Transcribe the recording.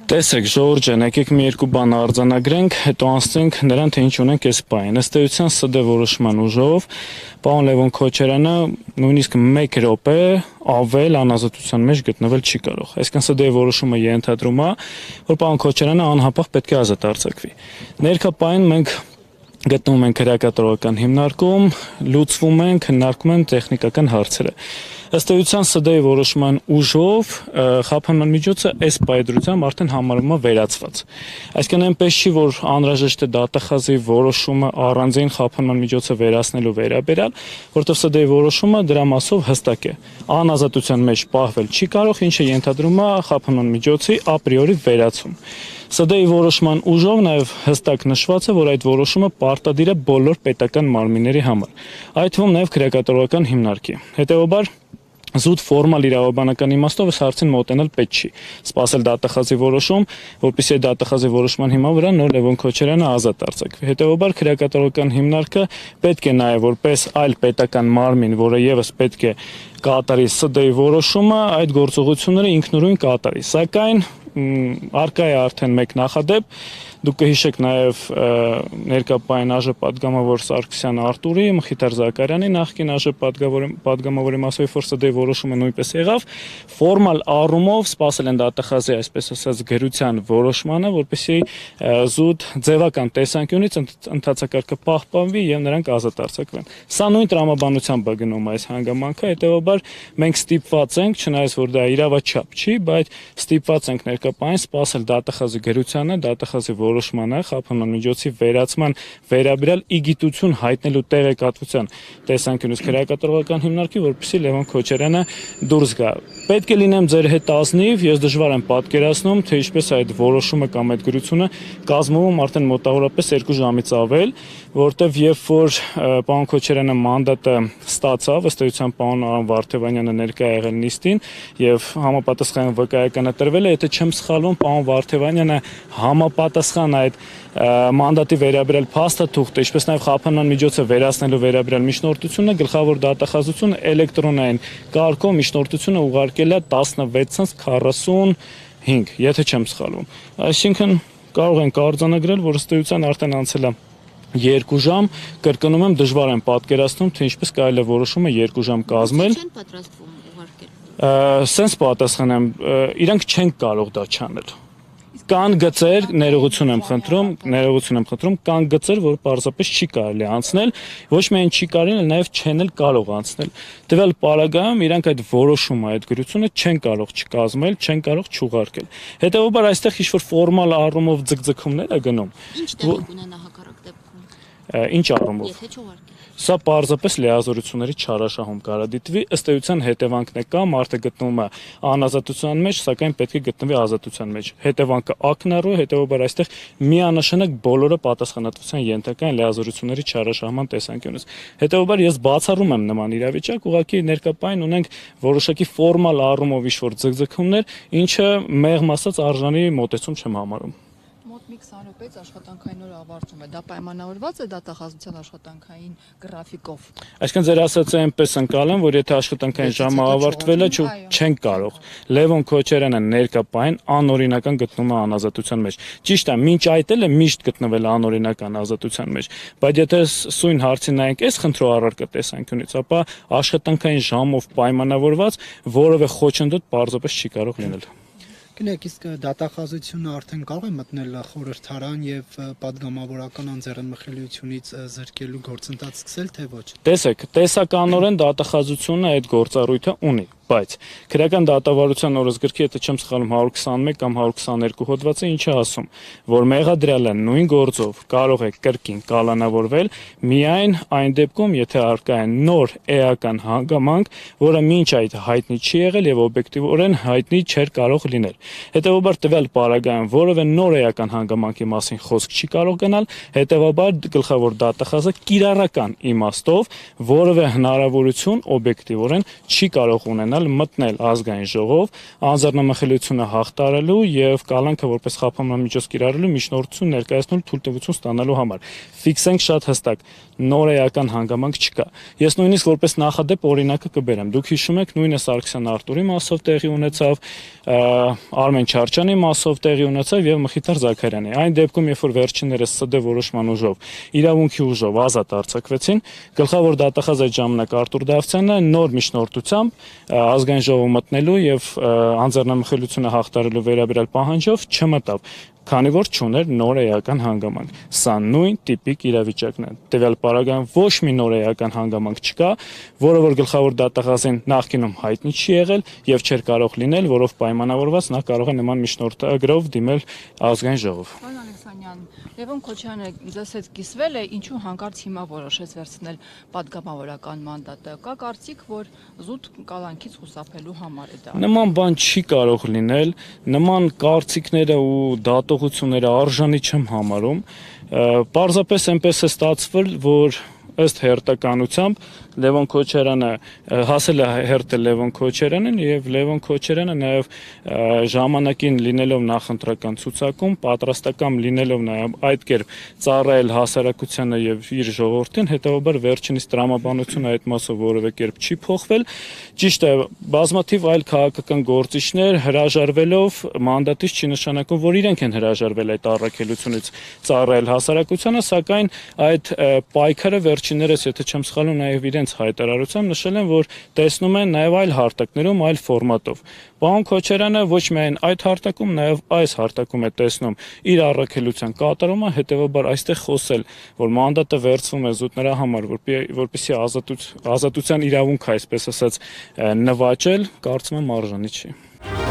Տեսեք, Ժորժ ջան, եկեք մի երկու բան արձանագրենք, հետո անցնենք նրան, թե ինչ ունենք այս պահին։ Ըստ էության ՍԴ որոշման ուժով պարոն Լևոն Քոչարյանը նույնիսկ 1 րոպե ավել անազատության մեջ գտնվել չի կարող։ Այսինքն ՍԴ որոշումը ենթադրում է, որ պարոն Քոչարյանը անհապաղ պետք է ազատ արձակվի։ Ներկա պահին մենք գտնվում ենք քրեակատարողական հիմնարկում, լուծվում են, քննարկում են տեխնիկական հարցերը։ Ըստ էության ՍԴ որոշման ուժով խափանման միջոցը այս պայծրությամբ արդեն համարվում է վերացված։ Այսինքն այնպես չի, որ անհրաժեշտ է դատախազի որոշումը առանձին խափանման միջոցը վերացնելու վերաբերյալ, որտեղ ՍԴ որոշումը դրա մասով հստակ է։ Անազատության մեջ պահվել չի կարող, ինչը ենթադրում է խափանման միջոցի ապրիորի վերացում։ ՍԴ որոշման ուժով նաև հստակ նշված է, որ այդ որոշումը պարտադիր է բոլոր պետական մարմինների համար, այդ թվում նաև քրեակատարողական հիմնարկի։ Հետևաբար զուտ ֆորմալ իրավաբանական իմաստով այս հարցին մոտենալ պետք չի։ Սպասել դատախազի որոշում, որպեսզի այդ դատախազի որոշման հիման վրա նոր Լևոն Քոչարյանը ազատ արձակվի։ Հետևաբար քրեակատարողական հիմնարկը պետք է նաև որպես այլ պետական մարմին, որը եւս պետք է կատարի ՍԴ որոշումը, այդ գործողությունները ինքնուրույն կատարի։ Սակայն արկա է արդեն մեկ նախադեպ, դուք կհիշեք նաև ներկա պահին ԱԺ պատգամավոր Սարգսյան Արտուրի, Մխիթար Զաքարյանի նախկին ԱԺ պատգամավորի մասով որ ՍԴ որոշումը նույնպես եղավ, ֆորմալ առումով սպասել են դատախազի, այսպես ասած, գրության որոշմանը, որպեսզի զուտ ձևական տեսանկյունից ընթացակարգը պահպանվի եւ նրանք ազատ արձակվեն։ Սա նույն տրամաբանությամբ է գնում այս հանգամանքը, հետեւաբար մենք ստիպված ենք, չնայած որ դա իրավաչափ չի, բայց ստիպված ենք ներկա պահին սպասել դատախազի գրությանը, դատախազի որոշմանը, խափանման միջոցի վերացման վերաբերյալ իգիտություն հայտնելու տեղեկատվության տեսանկյունից քրեակատարողական հիմնարկի, որպեսզի Լևոն Քոչարյանը դուրս գա։ Պետք է լինեմ ձեր հետ ազնիվ, ես դժվար եմ պատկերացնում, թե ինչպես այդ որոշումը կամ այդ գրությունը կազմվում արդեն մոտավորապես 2 ժամից ավել, որտեվ երբ որ պարոն Քոչարյանը մանդատը ստացավ, ըստ էության պարոն Արամ Վարդևանյանը ներկա եղել նիստին եւ համապատասխան վկայականը տրվել է, եթե չեմ սխալվում, պարոն Վարդևանյանը համապատասխան այդ մանդատի վերաբերյալ փաստաթուղթը, ինչպես նաև խափանման միջոցը վերացնելու վերաբերյալ միջնորդությունը գլխավոր դատախազությունը էլեկտրոնային կարգով միջնորդությունը ուղարկել է 16:45, եթե չեմ սխալվում։ Այսինքն կարող ենք արձանագրել, որ ըստ էության արդեն անցել է 2 ժամ, կրկնում եմ, դժվար եմ պատկերացնում, թե ինչպես կարելի է որոշումը 2 ժամ կազմել։ Չեն պատրաստվում ուղարկել։ Սենց պատասխանեմ, իրանք չեն կարող դա չանել։ Կան գծեր, ներողություն եմ խնդրում, կան գծեր, որ պարզապես չի կարելի անցնել, ոչ միայն չի կարելի, նաև չեն էլ կարող անցնել։ Տվյալ պարագայում իրանք այդ որոշումը, այդ գրությունը չեն կարող չկազմել, չեն կարող չուղարկել։ Հետևաբար այստեղ ինչ-որ ֆորմալ առումով ձգձգումներ է գնում։ Ինչ տեղի կունենա հակառակ դեպքում։ Ինչ առումով։ Եթե չուղարկի։ Սա պարզապես լիազորությունների չարաշահում կարա դիտվի, ըստ էության հետևանքն է կա, մարդը գտնվում է անազատության մեջ, սակայն պետք է գտնվի ազատության մեջ։ Հետևանքը ակնառու, հետևաբար այստեղ միանշանակ բոլորը պատասխանատվության ենթակա են լիազորությունների չարաշահման տեսանկյունից։ Հետևաբար ես բացառում եմ նման իրավիճակ, ուղղակի ներկա պահին ունենք որոշակի ֆորմալ առումով ինչ-որ ձգձգումներ, ինչը մեղմ ասած արժանի մոտեցում չեմ համարում։ Մոտ մի 20 րոպեից աշխատանքային օրը ավարտվում է։ Դա պայմանավորված է դատախազության աշխատանքային գրաֆիկով։ Այսինքն ձեր ասածը այնպես ընկալեմ, որ եթե աշխատանքային ժամը ավարտվել է, չեն կարող։ Լևոն Քոչարյանը ներկա պահին անօրինական գտնվում է անազատության մեջ։ Ճիշտ է, մինչ այդ էլ է միշտ գտնվել անօրինական ազատության մեջ, բայց եթե սույն հարցին նայենք այս խնդրո առարկա տեսանկյունից, ապա աշխատանքային ժամով պայմանավորված որևէ խոչընդոտ պարզապես չի կարող լինել։ Գնեք, իսկ դատախազությունը արդեն կարող է մտնել խորհրդարան եւ պատգամավորական անձեռնմխելիությունից զրկելու գործընթաց սկսել, թե ոչ։ Տեսեք, տեսականորեն դատախազությունը այդ գործառույթը ունի, բայց քրեական դատավարության օրենսգրքի, եթե չեմ սխալվում, 121 կամ 122 հոդվածը ինչ է ասում, որ մեղադրյալը նույն գործով կարող է կրկին կալանավորվել միայն այն դեպքում, եթե առկա է նոր էական հանգամանք, որը մինչ այդ հայտնի չի եղել եւ օբյեկտիվորեն հայտնի չէր կարող լինել։ Հետևաբար տվյալ պարագայում որևէ նոր էական հանգամանքի մասին խոսք չի կարող գնալ, հետևաբար գլխավոր դատախազը կիրառական իմաստով որևէ հնարավորություն օբյեկտիվորեն չի կարող ունենալ ունենալ մտնել ազգային ժողով, անձեռնամխելիությունը հաղթարելու եւ կալանքը որպես խափանամիջոց կիրառելու միջնորդություն ներկայացնելու թույլտվություն ստանալու համար։ Ֆիքսենք շատ հստակ, նոր էական հանգամանք չկա։ Ես նույնիսկ որպես նախադեպ օրինակը կբերեմ։ Դուք հիշում եք նույնը Սարգսյան Արտուրի մասով տեղի ունեցավ, Արմեն Չարչյանի մասով տեղի ունեցավ եւ Մխիթար Զաքարյանի։ Այն դեպքում, երբ որ վերջիններս ՍԴ որոշման ուժով, իրավունքի ուժով ազատ արձակվեցին, գլխավոր դատախազ այդ ժամանակ Արտուր Դավթյանը նոր միջնորդությամբ ազգային ժողով մտնելու եւ անձեռնամխելիությունը հաղթարելու վերաբերյալ պահանջով չմտավ, քանի որ չուներ նոր էական հանգամանք։ Սա նույն տիպիկ իրավիճակն է։ Տվյալ պարագայում ոչ մի նոր էական հանգամանք չկա, որը որ գլխավոր դատախազին նախկինում հայտնի չի եղել եւ չէր կարող լինել, որով պայմանավորված նա կարող է նման միջնորդագրով դիմել ազգային ժողով։ Պարոն Ալեքսանյան, Լևոն Քոչարյանը ձեզ հետ կիսվել է, ինչու հանկարծ հիմա որոշեց վերցնել падգամավորական մանդատը։ Կա կարծիք, որ զուտ կալանքից խուսափելու համար է դա։ Նման բան չի կարող լինել, նման կարծիքները ու դատողությունները արժանի չեմ համարում։ Պարզապես այնպես է ստացվել, որ ըստ հերթականությամբ Լևոն Քոչարյանը հասել է հերթը Լևոն Քոչարյանին եւ Լևոն Քոչարյանը նաեւ ժամանակին լինելով նախընտրական ցուցակում պատրաստական լինելով նաեւ այդ կերպ ծառայել հասարակությանը եւ իր ժողովրդին, հետեւաբար վերջինիս տրամաբանությունը այդ մասով որևէ կերպ չի փոխվել։ Ճիշտ է, բազմաթիվ այլ քաղաքական գործիչներ հրաժարվելով մանդատից չի նշանակում, որ իրենք են հրաժարվել այդ առաքելությունից ծառայել հասարակությանը, սակայն այդ պայքարը վերջիններս, եթե չեմ սխալվում, նաեւ իրենց հայտարարությամբ նշել են, որ տեսնում են նաև այլ հարթակներում, այլ ֆորմատով։ Պարոն Քոչարյանը ոչ միայն այդ հարթակում, նաև այս հարթակում է տեսնում իր առաքելության կատարումը, հետևաբար այստեղ խոսել, որ մանդատը վերցվում է զուտ նրա համար, որպեսզի ազատության իրավունքը, այսպես ասած, նվաճել, կարծում եմ արժանի չի։